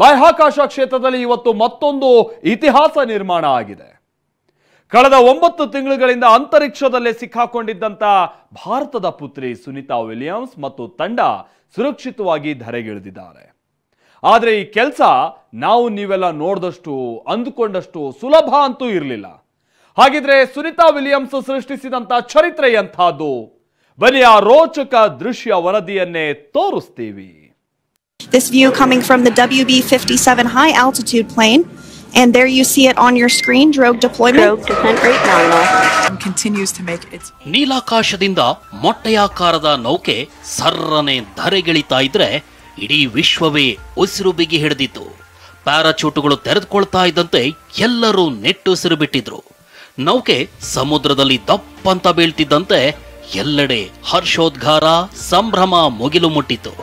ಬಾಹ್ಯಾಕಾಶ ಕ್ಷೇತ್ರದಲ್ಲಿ ಇವತ್ತು ಮತ್ತೊಂದು ಇತಿಹಾಸ ನಿರ್ಮಾಣ ಆಗಿದೆ. ಕಳೆದ 9 ತಿಂಗಳುಗಳಿಂದ ಅಂತರಿಕ್ಷದಲ್ಲೇ ಸಿಕ್ಕಾಕೊಂಡಿದ್ದಂತ ಭಾರತದ ಪುತ್ರಿ ಸುನಿತಾ ವಿಲಿಯಮ್ಸ್ ಮತ್ತು ತಂಡ ಸುರಕ್ಷಿತವಾಗಿ ಧರೆಗಿಳಿದಿದ್ದಾರೆ. ಆದರೆ ಈ ಕೆಲಸ ನಾವು ನೀವೆಲ್ಲ ನೋಡಿದಷ್ಟು ಅಂದುಕೊಂಡಷ್ಟು ಸುಲಭ ಅಂತೂ ಇರಲಿಲ್ಲ. ಹಾಗಿದ್ರೆ ಸುನಿತಾ ವಿಲಿಯಮ್ಸ್ ಸೃಷ್ಟಿಸಿದಂತ ಚರಿತ್ರೆ ಎಂಥದ್ದು? ಬನ್ನಿ ಆ ರೋಚಕ ದೃಶ್ಯ ವರದಿಯನ್ನೇ ತೋರಿಸ್ತೀವಿ. This view coming from the WB-57 high altitude plane, and there you see it on your screen. Drogue deployment. Drogue descent rate nominal. Continues to make its ನೀಲಾಕಾಶದಿಂದ ಮೊಟ್ಟೆಯಾಕಾರದ ನೌಕೆ ಸರ್ರನೆ ಧರೆಗಿಳಿತಾ ಇದ್ರೆ ಇಡೀ ವಿಶ್ವವೇ ಉಸಿರು ಬಿಗಿ ಹಿಡಿದಿತ್ತು. ಪ್ಯಾರಾಚೂಟುಗಳು ತೆರೆದುಕೊಳ್ತಾ ಇದ್ದಂತೆ ಎಲ್ಲರೂ ನೆಟ್ಟುಸಿರು ಬಿಟ್ಟಿದ್ರು. ನೌಕೆ ಸಮುದ್ರದಲ್ಲಿ ದಪ್ಪಂತ ಬೀಳ್ತಿದ್ದಂತೆ ಎಲ್ಲೆಡೆ ಹರ್ಷೋದ್ಗಾರ, ಸಂಭ್ರಮ ಮುಗಿಲು ಮುಟ್ಟಿತು.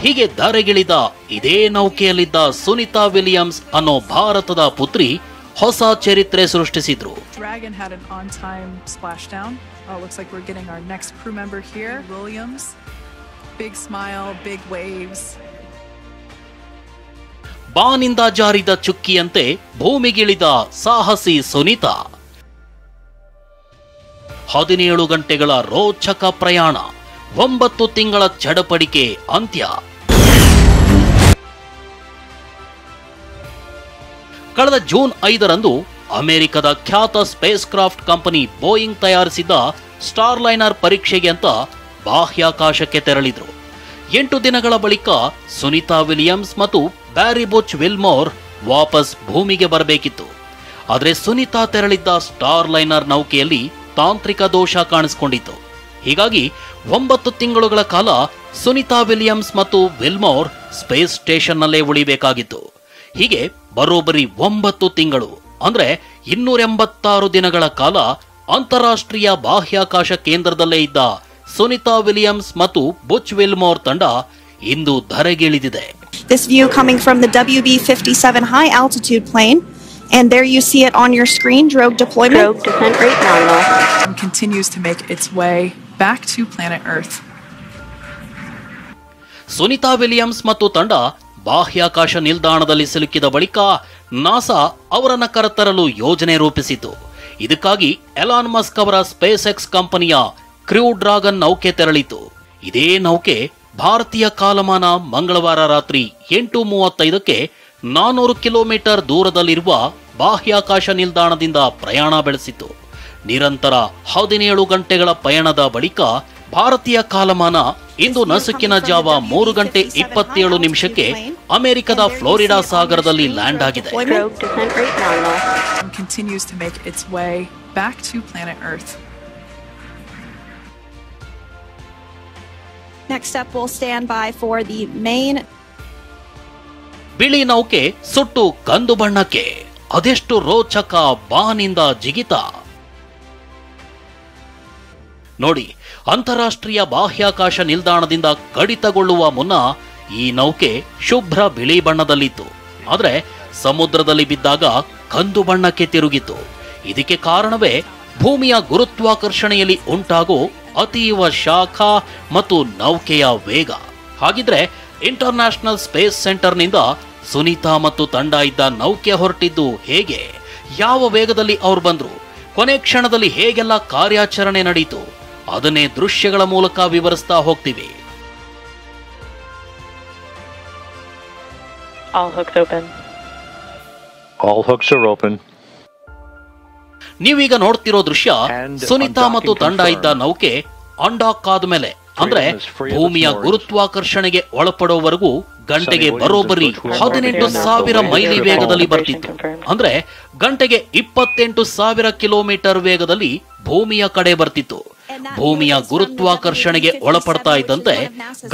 ಹೀಗೆ ಧರೆಗಿಳಿದ ಇದೇ ನೌಕೆಯಲ್ಲಿದ್ದ ಸುನಿತಾ ವಿಲಿಯಮ್ಸ್ ಅನ್ನೋ ಭಾರತದ ಪುತ್ರಿ ಹೊಸ ಚರಿತ್ರೆ ಸೃಷ್ಟಿಸಿದ್ರು. Dragon had an on-time splashdown. Looks like we're getting our next crew member here, Williams. Big smile, big waves. ಬಾನಿಂದ ಜಾರಿದ ಚುಕ್ಕಿಯಂತೆ ಭೂಮಿಗಿಳಿದ ಸಾಹಸಿ Sunita. 17 ಗಂಟೆಗಳ ರೋಚಕ ಪ್ರಯಾಣ, 9 ತಿಂಗಳ ಚಡಪಡಿಕೆ ಅಂತ್ಯ. ಕಳೆದ ಜೂನ್ 5ರಂದು ಅಮೆರಿಕದ ಖ್ಯಾತ ಸ್ಪೇಸ್ ಕ್ರಾಫ್ಟ್ ಕಂಪನಿ ಬೋಯಿಂಗ್ ತಯಾರಿಸಿದ ಸ್ಟಾರ್ ಲೈನರ್ ಪರೀಕ್ಷೆಗೆ ಅಂತ ಬಾಹ್ಯಾಕಾಶಕ್ಕೆ ತೆರಳಿದ್ರು. 8 ದಿನಗಳ ಬಳಿಕ ಸುನಿತಾ ವಿಲಿಯಮ್ಸ್ ಮತ್ತು ಬ್ಯಾರಿ ಬುಚ್ ವಿಲ್ಮೋರ್ ವಾಪಸ್ ಭೂಮಿಗೆ ಬರಬೇಕಿತ್ತು. ಆದರೆ ಸುನಿತಾ ತೆರಳಿದ್ದ ಸ್ಟಾರ್ ಲೈನರ್ ನೌಕೆಯಲ್ಲಿ ತಾಂತ್ರಿಕ ದೋಷ ಕಾಣಿಸಿಕೊಂಡಿತ್ತು. ಹೀಗಾಗಿ 9 ತಿಂಗಳುಗಳ ಕಾಲ ಸುನಿತಾ ವಿಲಿಯಮ್ಸ್ ಮತ್ತು ವಿಲ್ಮೋರ್ ಸ್ಪೇಸ್ ಸ್ಟೇಷನ್ನಲ್ಲೇ ಉಳಿಬೇಕಾಗಿತ್ತು. ಹೀಗೆ ಬರೋಬ್ಬರಿ 9 ತಿಂಗಳು ಅಂದ್ರೆ 286 ದಿನಗಳ ಕಾಲ ಅಂತಾರಾಷ್ಟ್ರೀಯ ಬಾಹ್ಯಾಕಾಶ ಕೇಂದ್ರದಲ್ಲೇ ಇದ್ದ ಸುನಿತಾ ವಿಲಿಯಮ್ಸ್ ಮತ್ತು ಬುಚ್ ವಿಲ್ಮೋರ್ ತಂಡ ಇಂದು ಧರೆಗಿಳಿದಿದೆ. This view coming from the WB-57 high altitude plane, and there you see it on your screen. Drogue deployment. Drogue descent rate nominal. And continues to make its way back to planet Earth. Sunita Williams ಮತ್ತು ತಂಡ ಬಾಹ್ಯಾಕಾಶ ನಿಲ್ದಾಣದಲ್ಲಿ ಸಿಲುಕಿದ ಬಳಿಕ NASA ಅವರನ್ನ ಕರೆತರಲು ಯೋಜನೆ ರೂಪಿಸಿತು. ಇದಕ್ಕಾಗಿ ಎಲಾನ್ ಮಸ್ಕ್ ಅವರ ಸ್ಪೇಸ್ ಎಕ್ಸ್ ಕಂಪನಿಯ ಕ್ರೂ ಡ್ರಾಗನ್ ನೌಕೆ ತೆರಳಿತು. ಇದೇ ನೌಕೆ ಭಾರತೀಯ ಕಾಲಮಾನ ಮಂಗಳವಾರ ರಾತ್ರಿ 8:35ಕ್ಕೆ 400 ಕಿಲೋಮೀಟರ್ ದೂರದಲ್ಲಿರುವ ಬಾಹ್ಯಾಕಾಶ ನಿಲ್ದಾಣದಿಂದ ಪ್ರಯಾಣ ಬೆಳೆಸಿತು. ನಿರಂತರ 17 ಗಂಟೆಗಳ ಪಯಣದ ಬಳಿಕ ಭಾರತೀಯ ಕಾಲಮಾನ ಇಂದು ನಸುಕಿನ ಜಾವ 3:27 ಅಮೆರಿಕದ ಫ್ಲೋರಿಡಾ ಸಾಗರದಲ್ಲಿ ಲ್ಯಾಂಡ್ ಆಗಿದೆ. Continues to make its way back to planet Earth. Next up, we'll stand by for the main. ಬಿಳಿ ನೌಕೆ ಸುಟ್ಟು ಕಂದು ಬಣ್ಣಕ್ಕೆ, ಅದೆಷ್ಟು ರೋಚಕ ಬಾನಿಂದ ಜಿಗಿತ ನೋಡಿ. ಅಂತಾರಾಷ್ಟ್ರೀಯ ಬಾಹ್ಯಾಕಾಶ ನಿಲ್ದಾಣದಿಂದ ಕಡಿತಗೊಳ್ಳುವ ಮುನ್ನ ಈ ನೌಕೆ ಶುಭ್ರ ಬಿಳಿ ಬಣ್ಣದಲ್ಲಿತ್ತು. ಆದರೆ ಸಮುದ್ರದಲ್ಲಿ ಬಿದ್ದಾಗ ಕಂದು ಬಣ್ಣಕ್ಕೆ ತಿರುಗಿತು. ಇದಕ್ಕೆ ಕಾರಣವೇ ಭೂಮಿಯ ಗುರುತ್ವಾಕರ್ಷಣೆಯಲ್ಲಿ ಉಂಟಾಗೋ ಅತೀವ ಶಾಖ ಮತ್ತು ನೌಕೆಯ ವೇಗ. ಹಾಗಿದ್ರೆ ಇಂಟರ್ನ್ಯಾಷನಲ್ ಸ್ಪೇಸ್ ಸೆಂಟರ್ನಿಂದ ಸುನಿತಾ ಮತ್ತು ತಂಡ ಇದ್ದ ನೌಕೆ ಹೊರಟಿದ್ದು ಹೇಗೆ? ಯಾವ ವೇಗದಲ್ಲಿ ಅವ್ರು ಬಂದ್ರು? ಕೊನೆ ಕ್ಷಣದಲ್ಲಿ ಹೇಗೆಲ್ಲ ಕಾರ್ಯಾಚರಣೆ ನಡೆಯಿತು? ಅದನ್ನೇ ದೃಶ್ಯಗಳ ಮೂಲಕ ವಿವರಿಸ್ತಾ ಹೋಗ್ತೀವಿ. All hooks open. All hooks are open. ನೀವೀಗ ನೋಡ್ತಿರೋ ದೃಶ್ಯ ಸುನಿತಾ ಮತ್ತು ತಂಡ ಇದ್ದ ನೌಕೆ ಅಂಡಾಕ್ ಆದ್ಮೇಲೆ, ಅಂದ್ರೆ ಭೂಮಿಯ ಗುರುತ್ವಾಕರ್ಷಣೆಗೆ ಒಳಪಡೋವರೆಗೂ ಗಂಟೆಗೆ ಬರೋಬ್ಬರಿ 18,000 ಮೈಲಿ ವೇಗದಲ್ಲಿ ಬರ್ತಿತ್ತು. ಅಂದ್ರೆ ಗಂಟೆಗೆ 28,000 ಕಿಲೋಮೀಟರ್ ವೇಗದಲ್ಲಿ ಭೂಮಿಯ ಕಡೆ ಬರ್ತಿತ್ತು. ಭೂಮಿಯ ಗುರುತ್ವಾಕರ್ಷಣೆಗೆ ಒಳಪಡ್ತಾ ಇದ್ದಂತೆ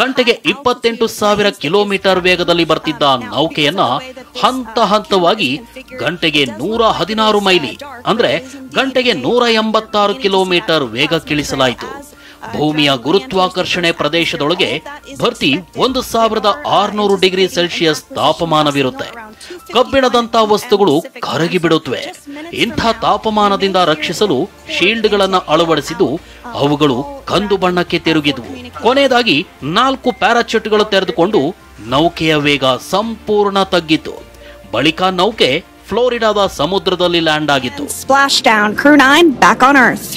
ಗಂಟೆಗೆ 28,000 ಕಿಲೋಮೀಟರ್ ವೇಗದಲ್ಲಿ ಬರ್ತಿದ್ದ ನೌಕೆಯನ್ನ ಹಂತ ಹಂತವಾಗಿ ಗಂಟೆಗೆ 116 ಮೈಲಿ ಅಂದ್ರೆ ಗಂಟೆಗೆ 186 ಕಿಲೋಮೀಟರ್ ವೇಗಕ್ಕಿಳಿಸಲಾಯಿತು. ಭೂಮಿಯ ಗುರುತ್ವಾಕರ್ಷಣೆ ಪ್ರದೇಶದೊಳಗೆ ಭರ್ತಿ 1600 ಡಿಗ್ರಿ ಸೆಲ್ಸಿಯಸ್ ತಾಪಮಾನವಿರುತ್ತೆ. ಕಬ್ಬಿಣದಂತ ವಸ್ತುಗಳು ಕರಗಿ ಬಿಡುತ್ತವೆ. ಇಂಥ ತಾಪಮಾನದಿಂದ ರಕ್ಷಿಸಲು ಶೀಲ್ಡ್ಗಳನ್ನು ಅಳವಡಿಸಿದ್ದು ಅವುಗಳು ಕಂದು ಬಣ್ಣಕ್ಕೆ ತಿರುಗಿದ್ವು. ಕೊನೆಯದಾಗಿ 4 ಪ್ಯಾರಾಚೂಟ್ಗಳು ತೆರೆದುಕೊಂಡು ನೌಕೆಯ ವೇಗ ಸಂಪೂರ್ಣ ತಗ್ಗಿತು. ಬಳಿಕ ನೌಕೆ ಫ್ಲೋರಿಡಾದ ಸಮುದ್ರದಲ್ಲಿ ಲ್ಯಾಂಡ್ ಆಗಿತ್ತು. Splashdown, Crew 9 back on Earth.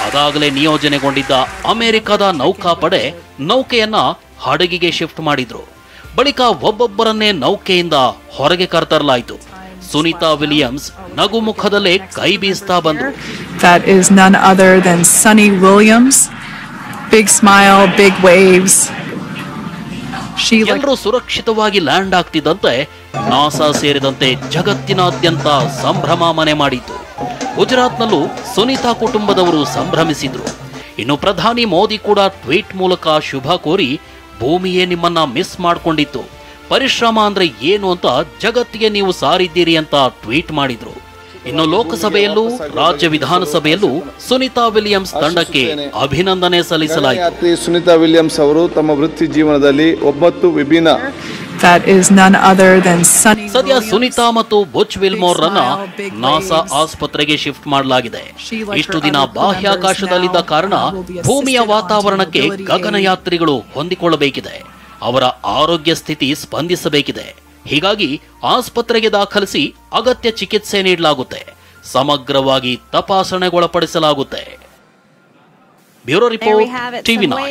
ಅದಾಗಲೇ ನಿಯೋಜನೆಗೊಂಡಿದ್ದ ಅಮೆರಿಕದ ನೌಕಾಪಡೆ ನೌಕೆಯನ್ನ ಹಡಗಿಗೆ ಶಿಫ್ಟ್ ಮಾಡಿದ್ರು. ಬಳಿಕ ಒಬ್ಬೊಬ್ಬರನ್ನೇ ನೌಕೆಯಿಂದ ಹೊರಗೆ ಕರೆತರಲಾಯಿತು. ಸುನಿತಾ ವಿಲಿಯಮ್ಸ್ ನಗುಮುಖದಲ್ಲೇ ಕೈ ಬೀಸ್ತಾ ಬಂದ್ರು. That is none other than Sunny Williams. Big smile, big waves. ಎಲ್ಲರೂ ಸುರಕ್ಷಿತವಾಗಿ ಲ್ಯಾಂಡ್ ಆಗ್ತಿದ್ದಂತೆ ನಾಸಾ ಸೇರಿದಂತೆ ಜಗತ್ತಿನಾದ್ಯಂತ ಸಂಭ್ರಮ ಮನೆ ಮಾಡಿತು. ಗುಜರಾತ್ನಲ್ಲೂ ಸುನಿತಾ ಕುಟುಂಬದವರು ಸಂಭ್ರಮಿಸಿದ್ರು. ಇನ್ನು ಪ್ರಧಾನಿ ಮೋದಿ ಕೂಡ ಟ್ವೀಟ್ ಮೂಲಕ ಶುಭ ಕೋರಿ ಭೂಮಿಯೇ ನಿಮ್ಮನ್ನ ಮಿಸ್ ಮಾಡ್ಕೊಂಡಿತ್ತು, ಪರಿಶ್ರಮ ಅಂದ್ರೆ ಏನು ಅಂತ ಜಗತ್ತಿಗೆ ನೀವು ಸಾರಿದ್ದೀರಿ ಅಂತ ಟ್ವೀಟ್ ಮಾಡಿದ್ರು. ಇನ್ನು ಲೋಕಸಭೆಯಲ್ಲೂ ರಾಜ್ಯ ವಿಧಾನಸಭೆಯಲ್ಲೂ ಸುನಿತಾ ವಿಲಿಯಮ್ಸ್ ತಂಡಕ್ಕೆ ಅಭಿನಂದನೆ ಸಲ್ಲಿಸಲಾಯಿತು. ಸುನಿತಾ ವಿಲಿಯಮ್ಸ್ ಅವರು ತಮ್ಮ ವೃತ್ತಿ ಜೀವನದಲ್ಲಿ 9 ವಿಭಿನ್ನ ಸದ್ಯ ಸುನಿತಾ ಮತ್ತು ಬುಚ್ ವಿಲ್ಮೋರ್ ರನ್ನ ನಾಸಾ ಆಸ್ಪತ್ರೆಗೆ ಶಿಫ್ಟ್ ಮಾಡಲಾಗಿದೆ. ಇಷ್ಟು ದಿನ ಬಾಹ್ಯಾಕಾಶದಲ್ಲಿದ್ದ ಕಾರಣ ಭೂಮಿಯ ವಾತಾವರಣಕ್ಕೆ ಗಗನಯಾತ್ರಿಗಳು ಹೊಂದಿಕೊಳ್ಳಬೇಕಿದೆ. ಅವರ ಆರೋಗ್ಯ ಸ್ಥಿತಿ ಸ್ಪಂದಿಸಬೇಕಿದೆ. ಹೀಗಾಗಿ ಆಸ್ಪತ್ರೆಗೆ ದಾಖಲಿಸಿ ಅಗತ್ಯ ಚಿಕಿತ್ಸೆ ನೀಡಲಾಗುತ್ತೆ. ಸಮಗ್ರವಾಗಿ ತಪಾಸಣೆಗೊಳಪಡಿಸಲಾಗುತ್ತೆ. Bureau report, ಟಿವಿ9.